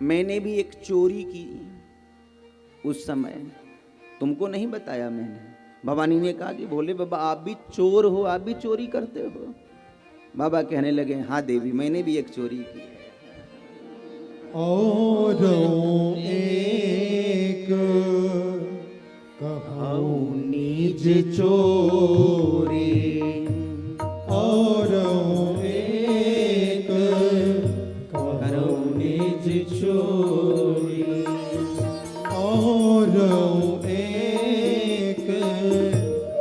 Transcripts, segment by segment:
मैंने भी एक चोरी की उस समय, तुमको नहीं बताया मैंने। भवानी ने कहा कि भोले बाबा आप भी चोर हो, आप भी चोरी करते हो। बाबा कहने लगे हाँ देवी मैंने भी एक चोरी की है। और एक कहूँ निज चोरी, और एक कहूँ निज चोरी, और एक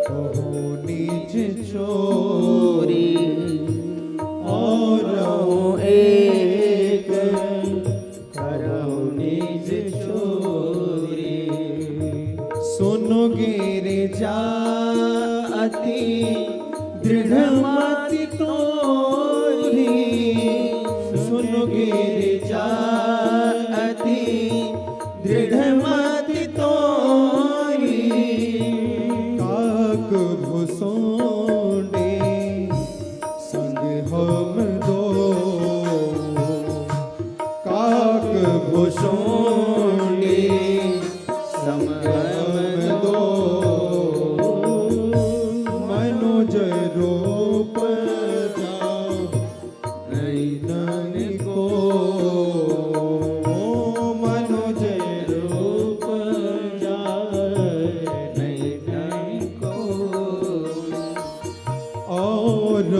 कहूँ निज चोरी, और एक कहूँ निज चोरी। सुनो गिरिजा अति दृढ़ मति तोरी, सुनो गिरिजा अति दृढ़ मति तोरी। काक भुसुंडी संग हम दो, काक भुसुंडी संग हम दो। मनुज रूप जाओ नैनन को, मनुज रूप जाओ नैनन को। और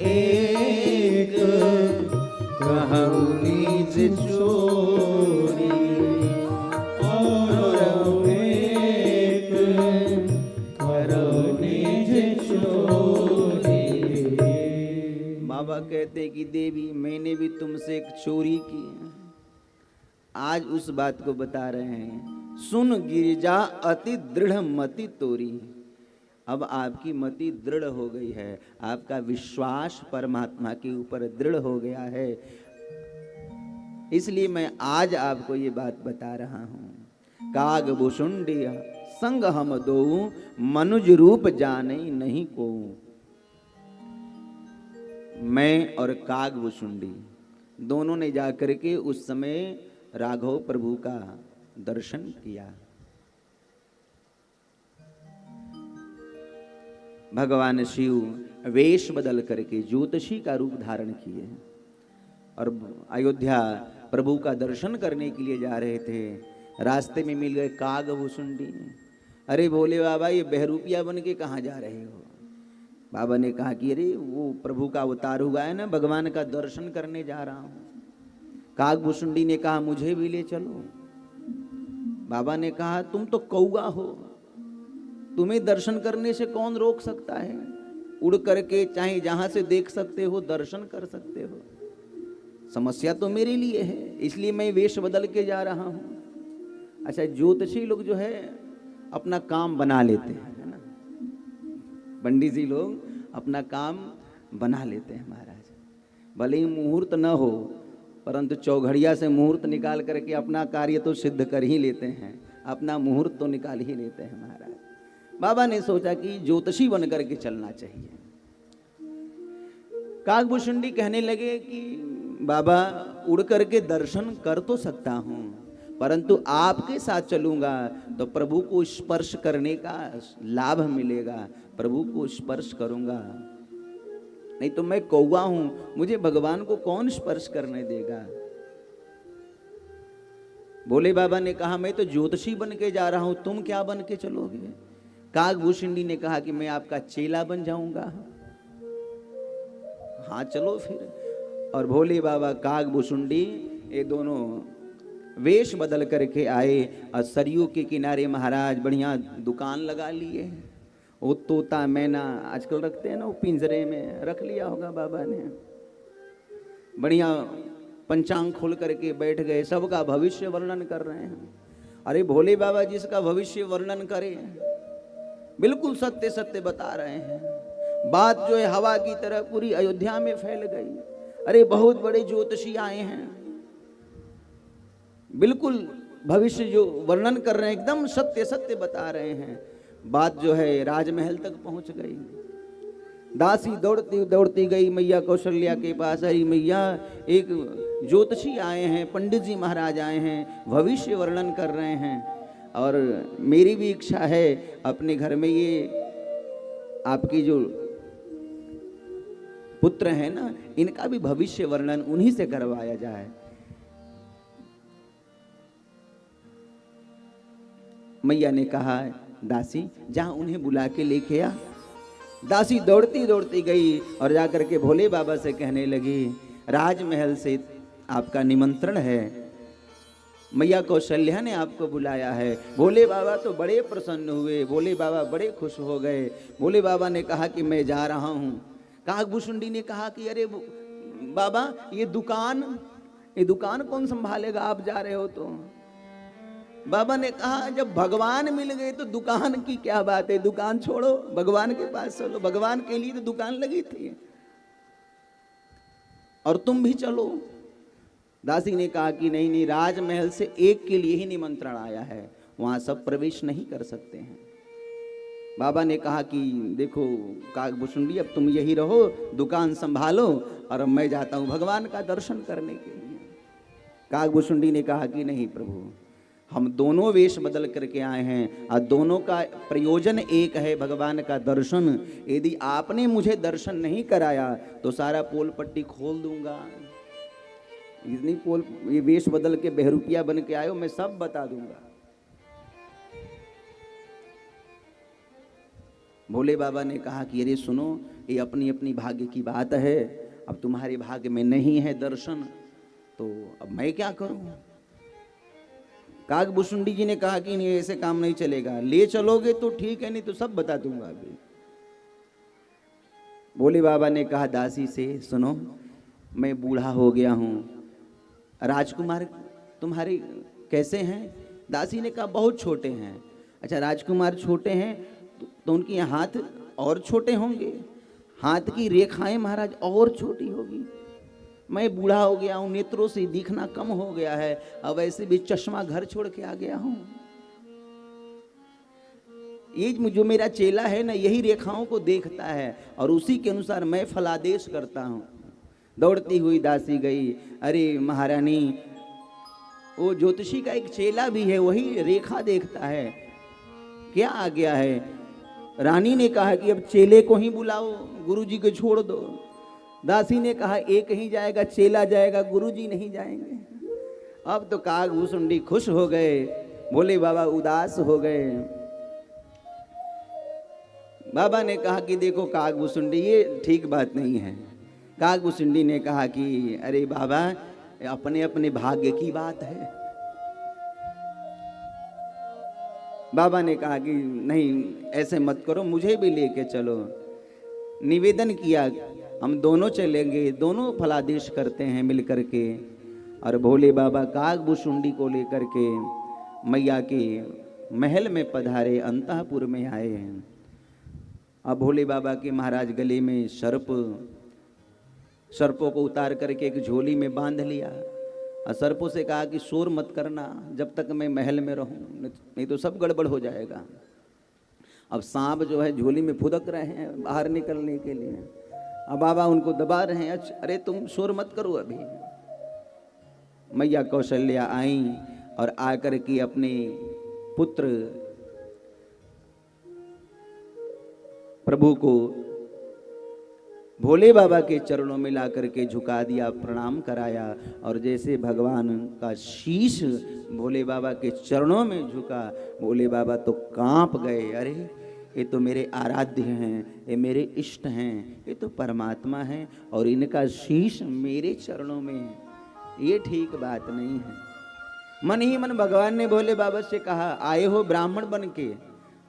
एक कहूँ निज चोरी, और एक कहूँ निज चोरी। बाबा कहते कि देवी मैंने भी तुमसे एक चोरी की है। आज उस बात को बता रहे हैं। सुन गिरिजा अति दृढ़ मति तोरी। अब आपकी मति दृढ़ हो गई है, आपका विश्वास परमात्मा के ऊपर दृढ़ हो गया है। इसलिए मैं आज आपको ये बात बता रहा हूं। काग भुसुंडी संग हम दो, मनुज रूप जाने नहीं को। मैं और काग भुसुंडी दोनों ने जाकर के उस समय राघव प्रभु का दर्शन किया। भगवान शिव वेश बदल करके ज्योतिषी का रूप धारण किए और अयोध्या प्रभु का दर्शन करने के लिए जा रहे थे। रास्ते में मिल गए काग भुसुंडी। अरे भोले बाबा ये बहरूपिया बन के कहाँ जा रहे हो? बाबा ने कहा कि अरे वो प्रभु का अवतार हुआ है ना, भगवान का दर्शन करने जा रहा हूँ। काग भुसुंडी ने कहा मुझे भी ले चलो। बाबा ने कहा तुम तो कौआ हो, तुम्हें दर्शन करने से कौन रोक सकता है? उड़ करके चाहे जहां से देख सकते हो दर्शन कर सकते हो। समस्या तो मेरे लिए है, इसलिए मैं वेश बदल के जा रहा हूं। अच्छा ज्योतिषी लोग जो है अपना काम बना लेते हैं, है ना? पंडित जी लोग अपना काम बना लेते हैं महाराज। भले ही मुहूर्त न हो परंतु चौघड़िया से मुहूर्त निकाल करके अपना कार्य तो सिद्ध कर ही लेते हैं, अपना मुहूर्त तो निकाल ही लेते हैं महाराज। बाबा ने सोचा कि ज्योतिषी बन करके चलना चाहिए। कागभूषुंडी कहने लगे कि बाबा उड़ करके दर्शन कर तो सकता हूं, परंतु आपके साथ चलूंगा तो प्रभु को स्पर्श करने का लाभ मिलेगा, प्रभु को स्पर्श करूंगा। नहीं तो मैं कौवा हूं, मुझे भगवान को कौन स्पर्श करने देगा? भोले बाबा ने कहा मैं तो ज्योतिषी बन के जा रहा हूं, तुम क्या बन के चलोगे? कागभूषुंडी ने कहा कि मैं आपका चेला बन जाऊंगा। हाँ चलो फिर। और भोले बाबा कागभूषुंडी ये दोनों वेश बदल करके आए और सरयू के किनारे महाराज बढ़िया दुकान लगा लिए। वो तोता मैना आजकल रखते हैं ना, वो पिंजरे में रख लिया होगा बाबा ने। बढ़िया पंचांग खोल करके बैठ गए, सबका भविष्य वर्णन कर रहे हैं। अरे भोले बाबा जिसका भविष्य वर्णन करे बिल्कुल सत्य सत्य बता रहे हैं। बात जो है हवा की तरह पूरी अयोध्या में फैल गई। अरे बहुत बड़े ज्योतिषी आए हैं, बिल्कुल भविष्य जो वर्णन कर रहे हैं एकदम सत्य सत्य बता रहे हैं। बात जो है राजमहल तक पहुंच गई। दासी दौड़ती दौड़ती गई मैया कौशल्या के पास। अरे मैया, एक ज्योतिषी आए हैं, पंडित जी महाराज आए हैं, भविष्य वर्णन कर रहे हैं, और मेरी भी इच्छा है अपने घर में ये आपकी जो पुत्र है ना, इनका भी भविष्य वर्णन उन्हीं से करवाया जाए। मैया ने कहा, दासी जहां उन्हें बुला के लेके आ। दासी दौड़ती दौड़ती गई और जाकर के भोले बाबा से कहने लगी, राजमहल से आपका निमंत्रण है, मैया कौशल्या ने आपको बुलाया है। भोले बाबा तो बड़े प्रसन्न हुए, भोले बाबा बड़े खुश हो गए। भोले बाबा ने कहा कि मैं जा रहा हूँ। काकभूषुंडी ने कहा कि अरे बाबा, ये दुकान कौन संभालेगा, आप जा रहे हो तो। बाबा ने कहा, जब भगवान मिल गए तो दुकान की क्या बात है, दुकान छोड़ो, भगवान के पास चलो, भगवान के लिए तो दुकान लगी थी, और तुम भी चलो। दासी ने कहा कि नहीं नहीं, राजमहल से एक के लिए ही निमंत्रण आया है, वहां सब प्रवेश नहीं कर सकते हैं। बाबा ने कहा कि देखो काकभूषुंडी, अब तुम यही रहो, दुकान संभालो, और अब मैं जाता हूं भगवान का दर्शन करने के लिए। काकभूषुंडी ने कहा कि नहीं प्रभु, हम दोनों वेश बदल करके आए हैं और दोनों का प्रयोजन एक है, भगवान का दर्शन। यदि आपने मुझे दर्शन नहीं कराया तो सारा पोल पट्टी खोल दूंगा। ये वेश बदल के बहरूपिया बन के आयो, मैं सब बता दूंगा। भोले बाबा ने कहा कि अरे सुनो, ये अपनी अपनी भाग्य की बात है, अब तुम्हारे भाग्य में नहीं है दर्शन, तो अब मैं क्या करूं। काकभूषुंडी जी ने कहा कि नहीं, ऐसे काम नहीं चलेगा, ले चलोगे तो ठीक है, नहीं तो सब बता दूंगा अभी। भोले बाबा ने कहा दासी से, सुनो मैं बूढ़ा हो गया हूं, राजकुमार तुम्हारे कैसे हैं। दासी ने कहा बहुत छोटे हैं। अच्छा, राजकुमार छोटे हैं तो उनके हाथ और छोटे होंगे, हाथ की रेखाएं महाराज और छोटी होगी। मैं बूढ़ा हो गया हूं, नेत्रों से दिखना कम हो गया है, अब वैसे भी चश्मा घर छोड़ के आ गया हूं। ये जो मेरा चेला है ना, यही रेखाओं को देखता है और उसी के अनुसार मैं फलादेश करता हूं। दौड़ती हुई दासी गई। अरे महारानी, वो ज्योतिषी का एक चेला भी है, वही रेखा देखता है, क्या आ गया है। रानी ने कहा कि अब चेले को ही बुलाओ, गुरुजी को छोड़ दो। दासी ने कहा एक ही जाएगा, चेला जाएगा, गुरुजी नहीं जाएंगे। अब तो काकभूषुंडी खुश हो गए, भोले बाबा उदास हो गए। बाबा ने कहा कि देखो काकभूषुंडी, ये ठीक बात नहीं है। काकभूषुंडी ने कहा कि अरे बाबा, अपने अपने भाग्य की बात है। बाबा ने कहा कि नहीं, ऐसे मत करो, मुझे भी लेके चलो। निवेदन किया, हम दोनों चलेंगे, दोनों फलादेश करते हैं मिल करके। और भोले बाबा काकभूषुंडी को लेकर के मैया के महल में पधारे, अंतःपुर में आए हैं। अब भोले बाबा के महाराज गले में सर्पों को उतार करके एक झोली में बांध लिया और सर्पों से कहा कि शोर मत करना जब तक मैं महल में रहूं, नहीं तो सब गड़बड़ हो जाएगा। अब सांप जो है झोली में फुदक रहे हैं बाहर निकलने के लिए। अब बाबा उनको दबा रहे हैं, अरे तुम शोर मत करो अभी। मैया कौशल्या आई और आकर के अपने पुत्र प्रभु को भोले बाबा के चरणों में ला करके झुका दिया, प्रणाम कराया। और जैसे भगवान का शीश भोले बाबा के चरणों में झुका, भोले बाबा तो कांप गए। अरे ये तो मेरे आराध्य हैं, ये मेरे इष्ट हैं, ये तो परमात्मा हैं और इनका शीश मेरे चरणों में है, ये ठीक बात नहीं है। मन ही मन भगवान ने भोले बाबा से कहा, आए हो ब्राह्मण बन के,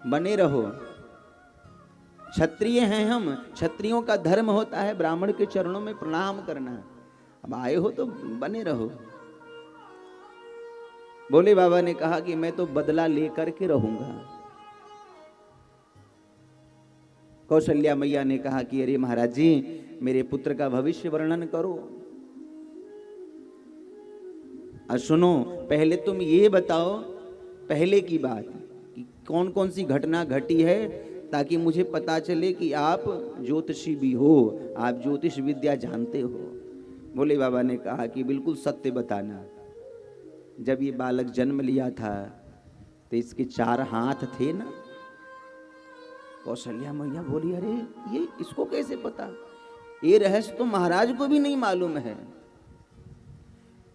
बने रहो, क्षत्रिय हैं हम, क्षत्रियों का धर्म होता है ब्राह्मण के चरणों में प्रणाम करना। अब आए हो तो बने रहो। भोले बाबा ने कहा कि मैं तो बदला लेकर के रहूंगा। कौशल्या मैया ने कहा कि अरे महाराज जी, मेरे पुत्र का भविष्य वर्णन करो। और सुनो, पहले तुम ये बताओ पहले की बात कि कौन कौन सी घटना घटी है ताकि मुझे पता चले कि आप ज्योतिषी भी हो, आप ज्योतिष विद्या जानते हो। भोले बाबा ने कहा कि बिल्कुल सत्य बताना। जब ये बालक जन्म लिया था तो इसके 4 हाथ थे ना। कौशल्या मैया बोली, अरे ये इसको कैसे पता? ये रहस्य तो महाराज को भी नहीं मालूम है,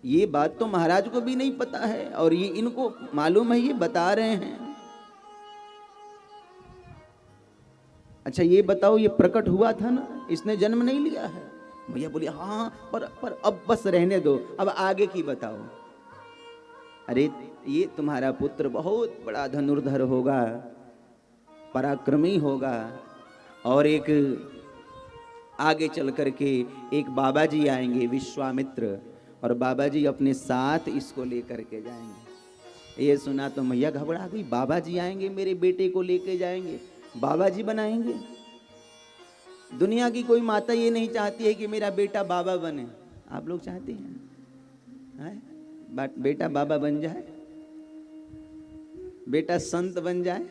ये बात तो महाराज को भी नहीं पता है, और ये इनको मालूम है, ये बता रहे हैं। अच्छा ये बताओ, ये प्रकट हुआ था ना, इसने जन्म नहीं लिया है? भैया बोली हाँ, पर अब बस रहने दो, अब आगे की बताओ। अरे ये तुम्हारा पुत्र बहुत बड़ा धनुर्धर होगा, पराक्रमी होगा, और एक आगे चल करके एक बाबा जी आएंगे विश्वामित्र, और बाबा जी अपने साथ इसको लेकर के जाएंगे। ये सुना तो मैया घबरा गई, बाबा जी आएंगे मेरे बेटे को लेके जाएंगे, बाबा जी बनाएंगे? दुनिया की कोई माता ये नहीं चाहती है कि मेरा बेटा बाबा बने। आप लोग चाहते हैं? बेटा बाबा बन जाए, बेटा संत बन जाए?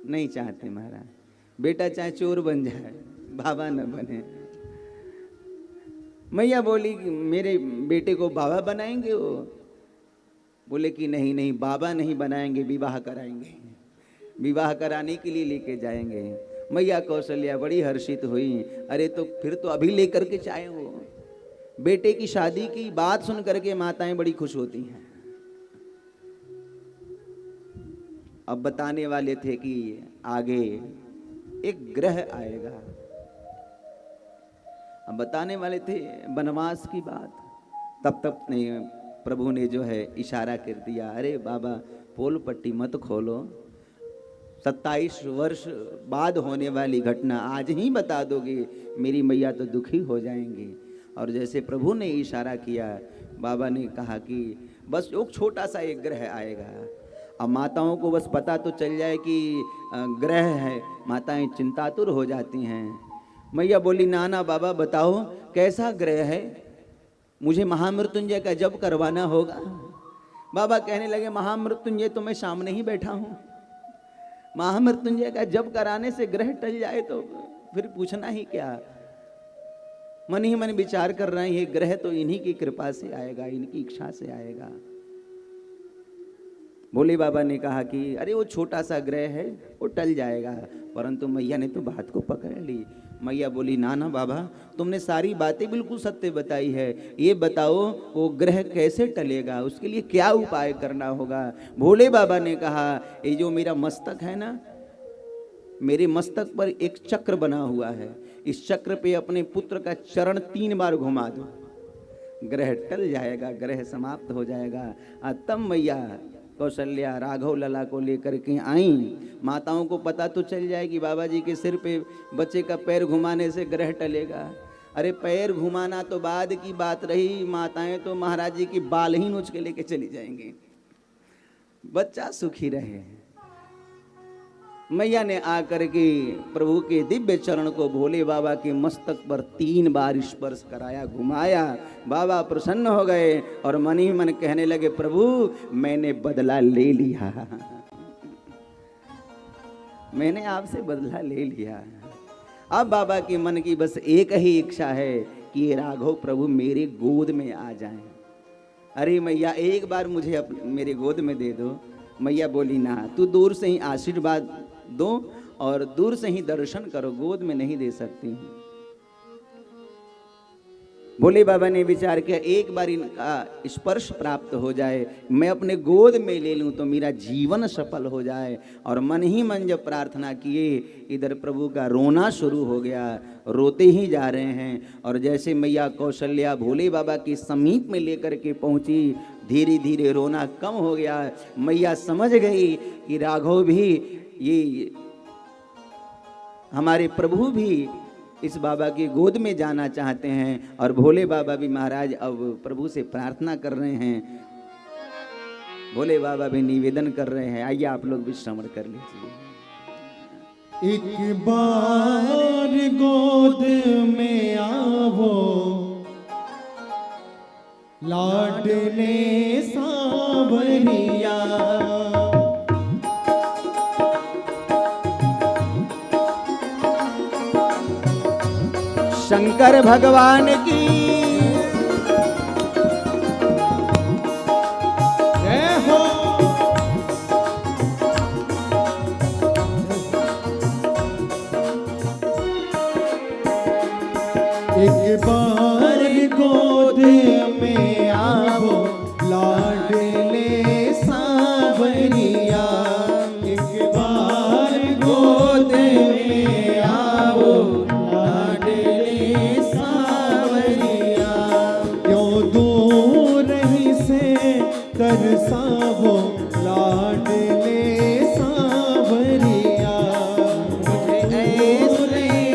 नहीं चाहते महाराज। बेटा चाहे चोर बन जाए, बाबा न बने। मैया बोली कि मेरे बेटे को बाबा बनाएंगे वो? बोले कि नहीं नहीं, बाबा नहीं बनाएंगे, विवाह कराएंगे, विवाह कराने के लिए लेके जाएंगे। मैया कौशल्या बड़ी हर्षित हुई। अरे तो फिर तो अभी लेकर के चाहे वो। बेटे की शादी की बात सुन करके माताएं बड़ी खुश होती हैं। अब बताने वाले थे कि आगे एक ग्रह आएगा, अब बताने वाले थे वनवास की बात। तब नहीं, प्रभु ने जो है इशारा कर दिया, अरे बाबा पोल पट्टी मत खोलो, 27 वर्ष बाद होने वाली घटना आज ही बता दोगे, मेरी मैया तो दुखी हो जाएंगी। और जैसे प्रभु ने इशारा किया, बाबा ने कहा कि बस एक छोटा सा एक ग्रह आएगा। अब माताओं को बस पता तो चल जाए कि ग्रह है, माताएं चिंतातुर हो जाती हैं। मैया बोली नाना बाबा बताओ कैसा ग्रह है, मुझे महामृत्युंजय का जप करवाना होगा। बाबा कहने लगे महामृत्युंजय तो मैं सामने ही बैठा हूँ, महामृत्युंजय का जप कराने से ग्रह टल जाए तो फिर पूछना ही क्या। मन ही मन विचार कर रहे हैं, ये ग्रह तो इन्हीं की कृपा से आएगा, इनकी इच्छा से आएगा। भोले बाबा ने कहा कि अरे वो छोटा सा ग्रह है, वो टल जाएगा। परंतु मैया ने तो बात को पकड़ ली। मैया बोली नाना बाबा तुमने सारी बातें बिल्कुल सत्य बताई है, ये बताओ वो ग्रह कैसे टलेगा, उसके लिए क्या उपाय करना होगा। भोले बाबा ने कहा ये जो मेरा मस्तक है ना, मेरे मस्तक पर एक चक्र बना हुआ है, इस चक्र पे अपने पुत्र का चरण 3 बार घुमा दो, ग्रह टल जाएगा, ग्रह समाप्त हो जाएगा। तब मैया कौशल्या राघव लला को लेकर के आई। माताओं को पता तो चल जाए कि बाबा जी के सिर पे बच्चे का पैर घुमाने से ग्रह टलेगा। अरे पैर घुमाना तो बाद की बात रही, माताएं तो महाराज जी की बाल ही नोच के लेके चली जाएंगी, बच्चा सुखी रहे। मैया ने आकर के प्रभु के दिव्य चरण को भोले बाबा के मस्तक पर 3 बार स्पर्श कराया, घुमाया। बाबा प्रसन्न हो गए और मन ही मन कहने लगे प्रभु मैंने बदला ले लिया, मैंने आपसे बदला ले लिया। अब बाबा के मन की बस एक ही इच्छा है कि ये राघव प्रभु मेरे गोद में आ जाएं। अरे मैया एक बार मुझे मेरे गोद में दे दो। मैया बोली ना, तू दूर से ही आशीर्वाद दो और दूर से ही दर्शन करो, गोद में नहीं दे सकती हूँ। भोले बाबा ने विचार किया एक बार इनका स्पर्श प्राप्त हो जाए, मैं अपने गोद में ले लूं तो मेरा जीवन सफल हो जाए। और मन ही मन जब प्रार्थना किए, इधर प्रभु का रोना शुरू हो गया, रोते ही जा रहे हैं। और जैसे मैया कौशल्या भोले बाबा के समीप में लेकर के पहुंची, धीरे धीरे रोना कम हो गया। मैया समझ गई कि राघव भी, ये हमारे प्रभु भी इस बाबा की गोद में जाना चाहते हैं। और भोले बाबा भी महाराज अब प्रभु से प्रार्थना कर रहे हैं, भोले बाबा भी निवेदन कर रहे हैं। आइए आप लोग भी श्रवण कर लीजिए। एक बार गोद में आवो लाडले सांवरिया, शंकर भगवान की। जय हो। एक बार गोद में आवो लाडले सांवरिया, एक बार गोद में आवो लाडले सांवरिया, क्यों दूर ही से तरसावो लाडले सांवरिया, मुझे ऐसे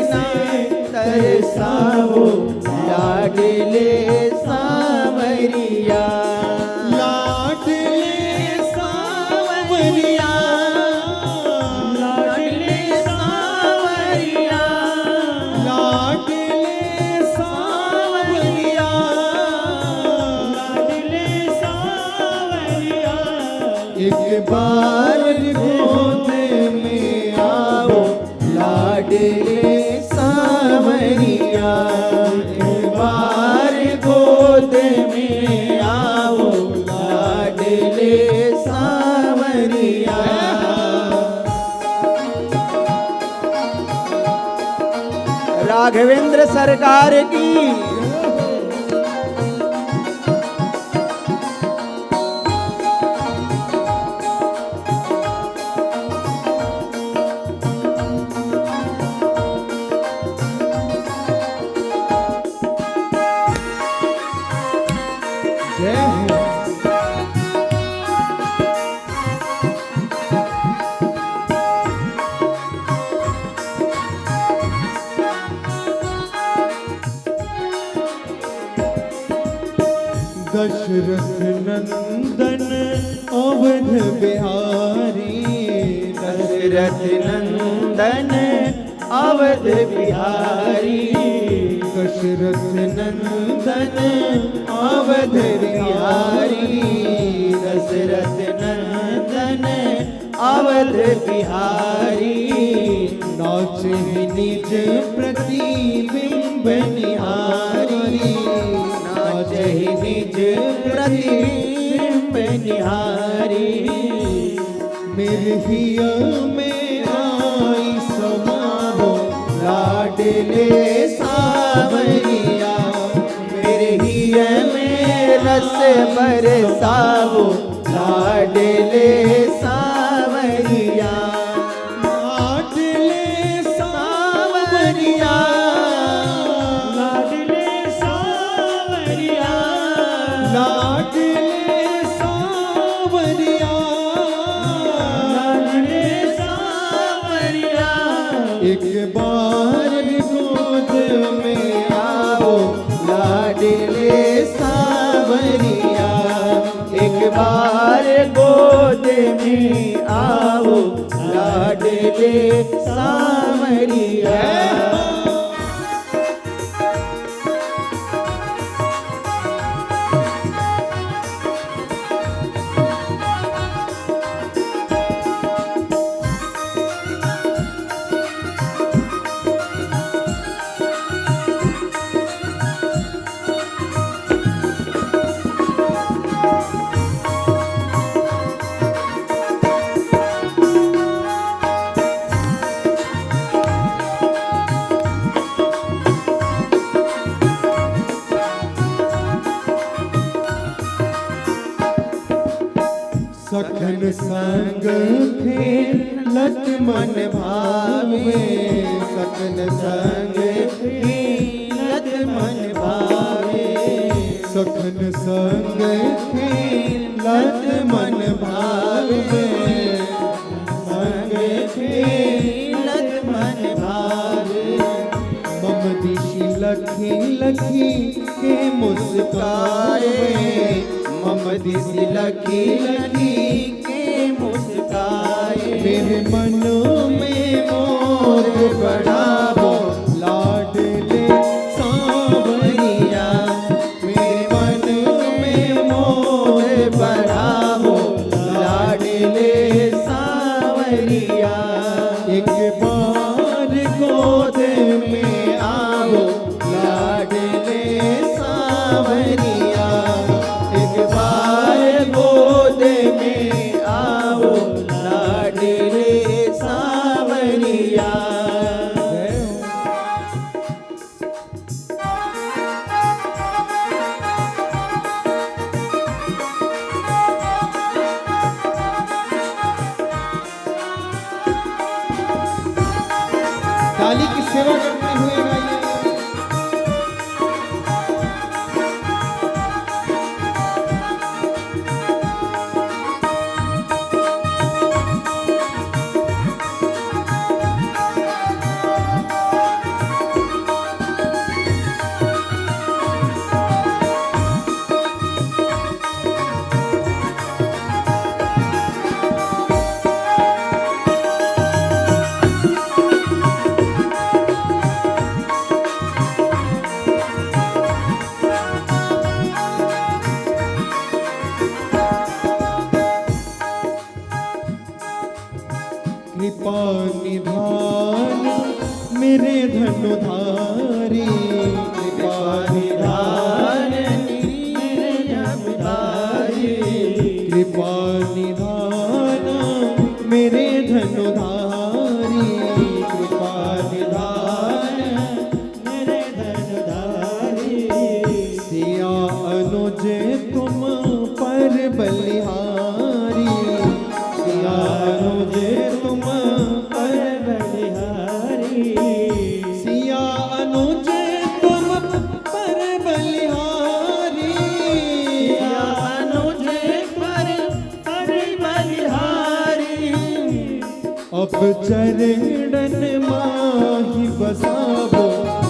तरसावो लाडले सांवरिया, लाडले सांवरिया, लाडले सांवरिया, लाडले सांवरिया, लाडले सांवरिया, एक बार गोद में आओ लाडले सांवरिया, एक बार गोद में आओ लाडले सांवरिया। राघवेंद्र सरकार की। जय हो। दशरथ नंदन अवध बिहारी, दशरथ नंदन अवध बिहारी, दशरथ नंदन अवध बिहारी, दशरथ नंदन अवध बिहारी, नाचे निज प्रतिबिंब निहारी, नाचे निज प्रतिबिंब निहारी, मेरे हिया में आई समावो लाडले सांवरिया, मेरे हिय में रस बरसावो लाडले सांवरिया, लाडले सांवरिया, लाडले सांवरिया, लाडले सांवरिया, लाडले सांवरिया। एक बार गोद में आओ लाडले सांवरिया, एक बार गोद में आओ लाडले सांवरिया। सखन संग खेलत मन भावे, सखन संग खेलत मन भावे, सखन संग खेलत मन भावे, संग खेलत मन भावे, मम दिशि लखी लखी के मुस्काए, मम दिशि लखी लखी के मुस्काए, मेरे मन में मोर बढ़ावो लाडले सांवरिया, मेरे मन में मोर बढ़ावो लाडले सांवरिया, एक बार गोद में आओ कृपा निधान मेरे धनुधारी, कृपा निधान मेरे धनुधारी, कृपा निधान मेरे धनुधारी, कृपा निधान मेरे धनुधारी। सिया अनुज तुम पर बलिहारी, सिया अनुज तुम पर बलिहारी, सिया अनुज तुम पर बलिहारी, सिया अनुज पर बलिहारी। अब चरणन माही बसावो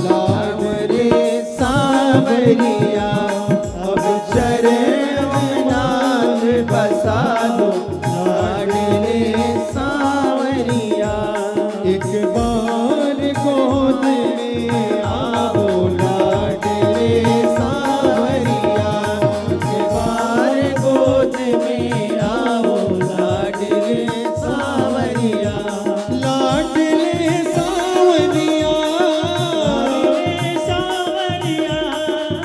लाड रे सावरिया, अब चरण नाथ बसा दो लाड रे सावरिया। एक बार गोद में आओ लाड रे सावरिया, एक बार गोद में आओ लाड रे सावरिया, लाड रे सावरिया,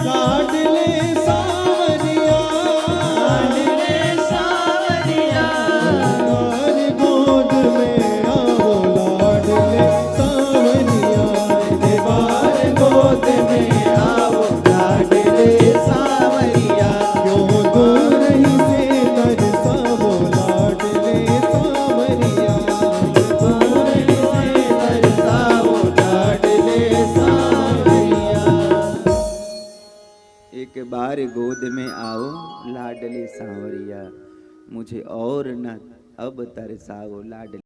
लाडले सावरिया, लाडले सावरिया। हमारी गोद में आओ लाडले सावरिया, हमारी गोद में आओ लाडले सावरिया। क्यों दूर ही से तरसावो लाडले सावरिया, दूर ही से तरसावो लाडले सावरिया। एक बार गोद में आओ लाडले सांवरिया, मुझे और न अब तरसाओ लाडले